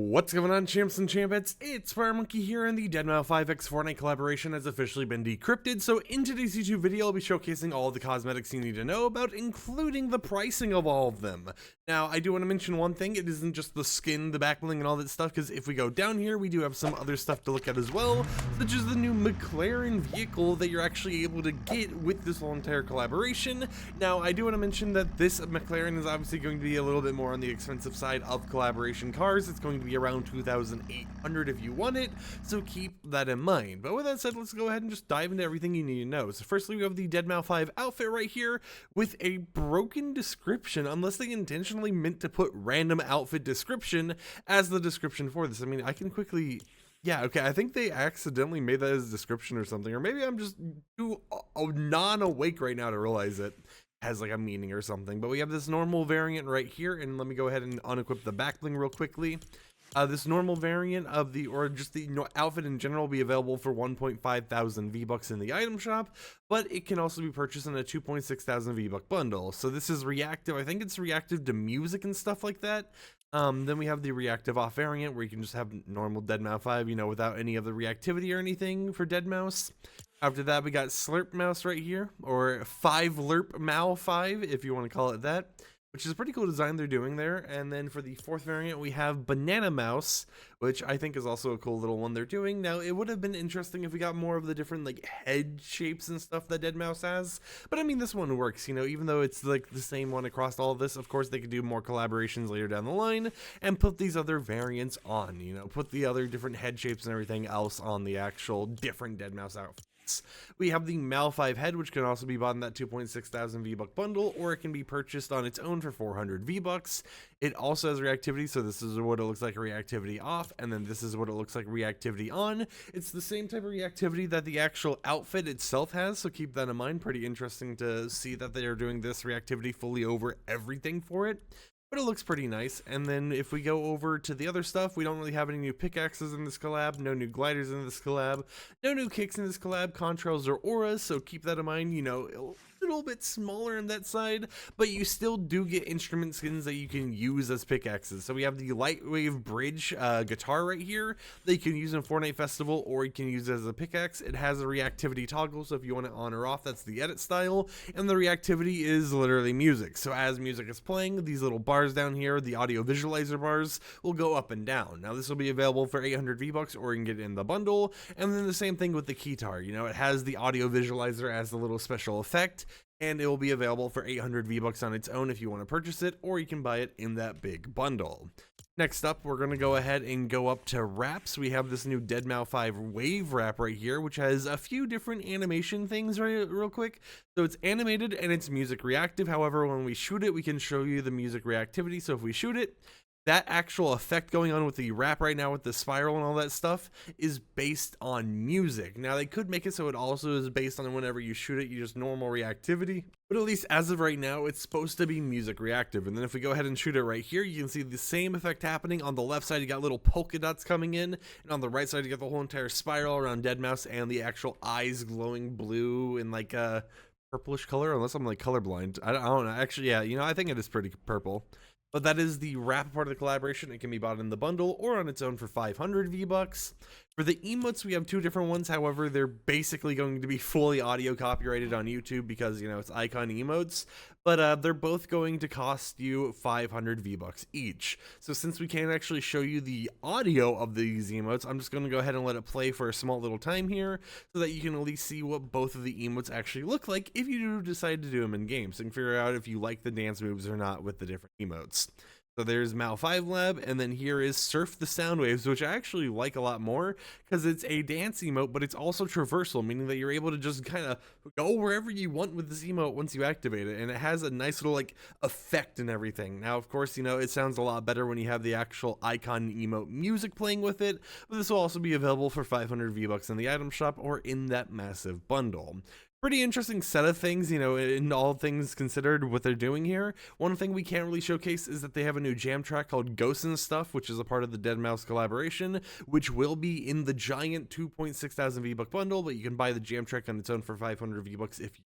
What's going on, champs and champettes? It's FireMonkey here, and the Deadmau5 x Fortnite collaboration has officially been decrypted. So in today's YouTube video, I'll be showcasing all of the cosmetics you need to know about, including the pricing of all of them. Now, I do want to mention one thing. It isn't just the skin, the back bling, and all that stuff, because if we go down here, we do have some other stuff to look at as well, such as the new McLaren vehicle that you're actually able to get with this whole entire collaboration. Now, I do want to mention that this McLaren is obviously going to be a little bit more on the expensive side of collaboration cars. It's going to be around 2,800 if you want it, so keep that in mind. But with that said, let's go ahead and just dive into everything you need to know. So firstly, we have the Deadmau5 outfit right here with a broken description, unless they intentionally meant to put random outfit description as the description for this. I mean, I can quickly... Yeah, okay, I think they accidentally made that as a description or something, or maybe I'm just too non-awake right now to realize it has like a meaning or something. But we have this normal variant right here, and let me go ahead and unequip the back bling real quickly. This normal variant of the, or just the outfit in general, will be available for 1.5 thousand V-Bucks in the item shop, but it can also be purchased in a 2.6 thousand V-Buck bundle. So this is reactive. I think it's reactive to music and stuff like that. Then we have the reactive off variant where you can just have normal Deadmau5, you know, without any of the reactivity or anything for Deadmau5. After that, we got Slurp Mouse right here, or 5 Lerp Mau 5, if you want to call it that, which is a pretty cool design they're doing there. And then for the fourth variant, we have Banana Mouse, which I think is also a cool little one they're doing. Now, it would have been interesting if we got more of the different like head shapes and stuff that Deadmau5 has, but I mean, this one works, you know, even though it's like the same one across all of this. Of course, they could do more collaborations later down the line and put these other variants on, you know, put the other different head shapes and everything else on the actual different Deadmau5 outfits. We have the Mau 5 head, which can also be bought in that 2.6 thousand V-Buck bundle, or it can be purchased on its own for 400 V-Bucks. It also has reactivity, so this is what it looks like reactivity off, and then this is what it looks like reactivity on. It's the same type of reactivity that the actual outfit itself has, so keep that in mind. Pretty interesting to see that they are doing this reactivity fully over everything for it. But it looks pretty nice. And then if we go over to the other stuff, we don't really have any new pickaxes in this collab, no new gliders in this collab, no new kicks in this collab, contrails or auras, so keep that in mind. You know, a little bit smaller on that side, but you still do get instrument skins that you can use as pickaxes. So we have the Lightwave Bridge guitar right here that you can use in Fortnite Festival, or you can use it as a pickaxe. It has a reactivity toggle, so if you want it on or off, that's the edit style, and the reactivity is literally music. So as music is playing, these little bars down here, the audio visualizer bars, will go up and down. Now this will be available for 800 V-Bucks, or you can get it in the bundle. And then the same thing with the keytar, you know, it has the audio visualizer as the little special effect, and it will be available for 800 V-Bucks on its own if you want to purchase it, or you can buy it in that big bundle. Next up, we're going to go ahead and go up to wraps. We have this new Deadmau5 wave wrap right here, which has a few different animation things real quick. So it's animated and it's music reactive. However, when we shoot it, we can show you the music reactivity. So if we shoot it, that actual effect going on with the wrap right now with the spiral and all that stuff is based on music. Now they could make it so it also is based on whenever you shoot it, you just normal reactivity, but at least as of right now, it's supposed to be music reactive. And then if we go ahead and shoot it right here, you can see the same effect happening. On the left side, you got little polka dots coming in, and on the right side, you got the whole entire spiral around Deadmau5 and the actual eyes glowing blue in like a purplish color, unless I'm like colorblind. I don't know. Actually, yeah, you know, I think it is pretty purple. But that is the wrap part of the collaboration. It can be bought in the bundle or on its own for 500 V-Bucks. For the emotes, we have two different ones. However, they're basically going to be fully audio copyrighted on YouTube because, you know, it's icon emotes. But they're both going to cost you 500 V-Bucks each. So since we can't actually show you the audio of these emotes, I'm just going to go ahead and let it play for a small little time here so that you can at least see what both of the emotes actually look like if you do decide to do them in game. So you can figure out if you like the dance moves or not with the different emotes. So there's Mau 5 Lab, and then here is Surf the Sound Waves, which I actually like a lot more because it's a dance emote, but it's also traversal, meaning that you're able to just kind of go wherever you want with this emote once you activate it, and it has a nice little like effect and everything. Now, of course, you know, it sounds a lot better when you have the actual icon emote music playing with it, but this will also be available for 500 V-Bucks in the item shop or in that massive bundle. Pretty interesting set of things, you know, in all things considered what they're doing here. One thing we can't really showcase is that they have a new jam track called Ghosts and Stuff, which is a part of the Deadmau5 collaboration, which will be in the giant 2.6 thousand V-Buck bundle, but you can buy the jam track on its own for 500 V-Bucks if you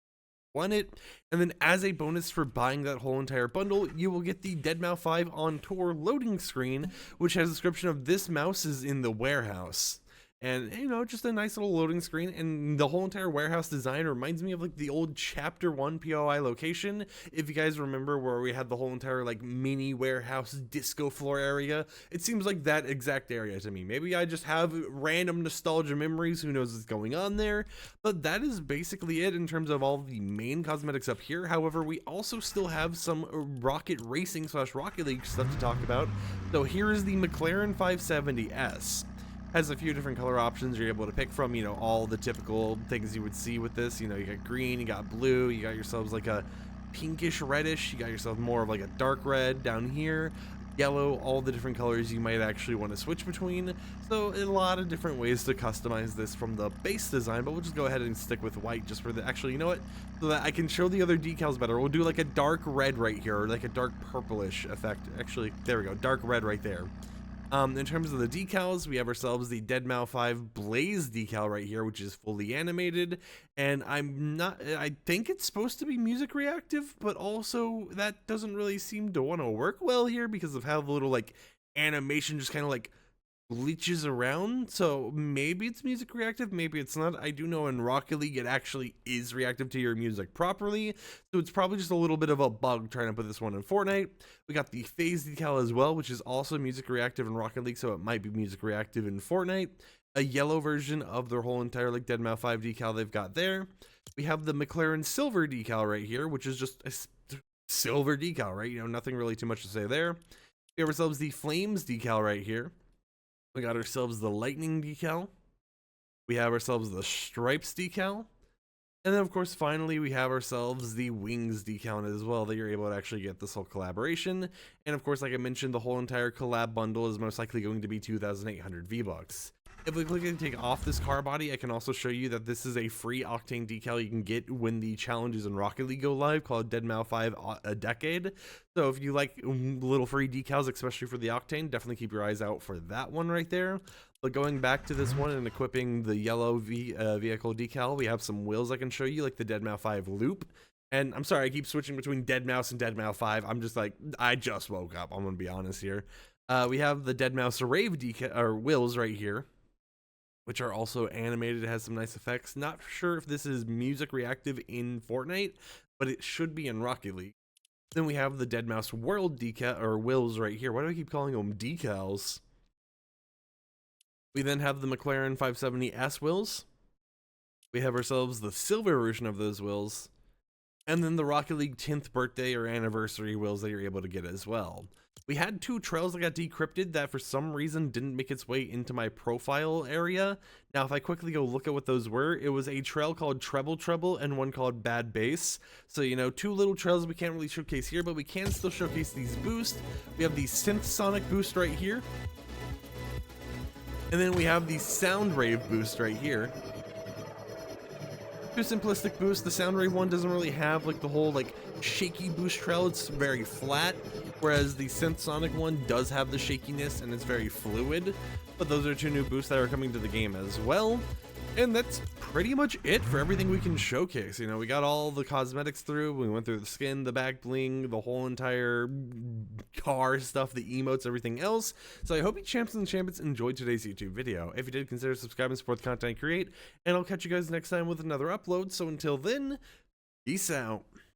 want it. And then as a bonus for buying that whole entire bundle, you will get the Deadmau5 on tour loading screen, which has a description of this mouse is in the warehouse. And, you know, just a nice little loading screen, and the whole entire warehouse design reminds me of like the old chapter 1 POI location. If you guys remember, where we had the whole entire like mini warehouse disco floor area, it seems like that exact area to me. Maybe I just have random nostalgia memories, who knows what's going on there, but that is basically it in terms of all the main cosmetics up here. However, we also still have some rocket racing / Rocket League stuff to talk about. So here is the McLaren 570S. Has a few different color options you're able to pick from, you know, all the typical things you would see with this. You know, you got green, you got blue, you got yourselves like a pinkish reddish, you got yourself more of like a dark red down here, yellow, all the different colors you might actually want to switch between. So a lot of different ways to customize this from the base design, but we'll just go ahead and stick with white just for the, actually, you know what, so that I can show the other decals better. We'll do like a dark red right here, or like a dark purplish effect. Actually, there we go, dark red right there. In terms of the decals, we have ourselves the Deadmau5 Blaze decal right here, which is fully animated, and I think it's supposed to be music reactive, but also that doesn't really seem to want to work well here because of how the little like animation just kind of like glitches around. So maybe it's music reactive, maybe it's not. I do know in Rocket League it actually is reactive to your music properly, so it's probably just a little bit of a bug trying to put this one in Fortnite. We got the phase decal as well, which is also music reactive in Rocket League, so it might be music reactive in Fortnite. A yellow version of their whole entire like Deadmau5 decal they've got there. We have the McLaren silver decal right here, which is just a silver decal, right? You know, nothing really too much to say there. We have ourselves the Flames decal right here. We got ourselves the lightning decal. We have ourselves the stripes decal. And then of course, finally, we have ourselves the wings decal as well, that you're able to actually get this whole collaboration. And of course, like I mentioned, the whole entire collab bundle is most likely going to be 2,800 V-Bucks. If we click and take off this car body, I can also show you that this is a free Octane decal you can get when the challenges in Rocket League go live, called Deadmau5 a Decade. So if you like little free decals, especially for the Octane, definitely keep your eyes out for that one right there. But going back to this one and equipping the yellow vehicle decal, we have some wheels I can show you, like the Deadmau5 loop. And I'm sorry, I keep switching between Deadmau5 and Deadmau5. I'm just like, I just woke up, I'm gonna be honest here. We have the Deadmau5 rave decal, or wheels right here, which are also animated. It has some nice effects. Not sure if this is music reactive in Fortnite, but it should be in Rocket League. Then we have the Deadmau5 world decal, or wheels right here. Why do I keep calling them decals? We then have the McLaren 570S wheels. We have ourselves the silver version of those wheels. And then the Rocket League 10th birthday or anniversary wheels that you're able to get as well. We had two trails that got decrypted that for some reason didn't make its way into my profile area. Now, if I quickly go look at what those were, it was a trail called Treble Treble and one called Bad Bass. So, you know, two little trails we can't really showcase here, but we can still showcase these boosts. We have the Synth Sonic boost right here. And then we have the Sound Rave boost right here. Too simplistic boost. The Sound Rave one doesn't really have like the whole like shaky boost trail. It's very flat, whereas the Synth Sonic one does have the shakiness and it's very fluid. But those are two new boosts that are coming to the game as well. And that's pretty much it for everything we can showcase. You know, we got all the cosmetics through. We went through the skin, the back bling, the whole entire car stuff, the emotes, everything else. So I hope you champs and champions enjoyed today's YouTube video. If you did, consider subscribing and support the content I create. And I'll catch you guys next time with another upload. So until then, peace out.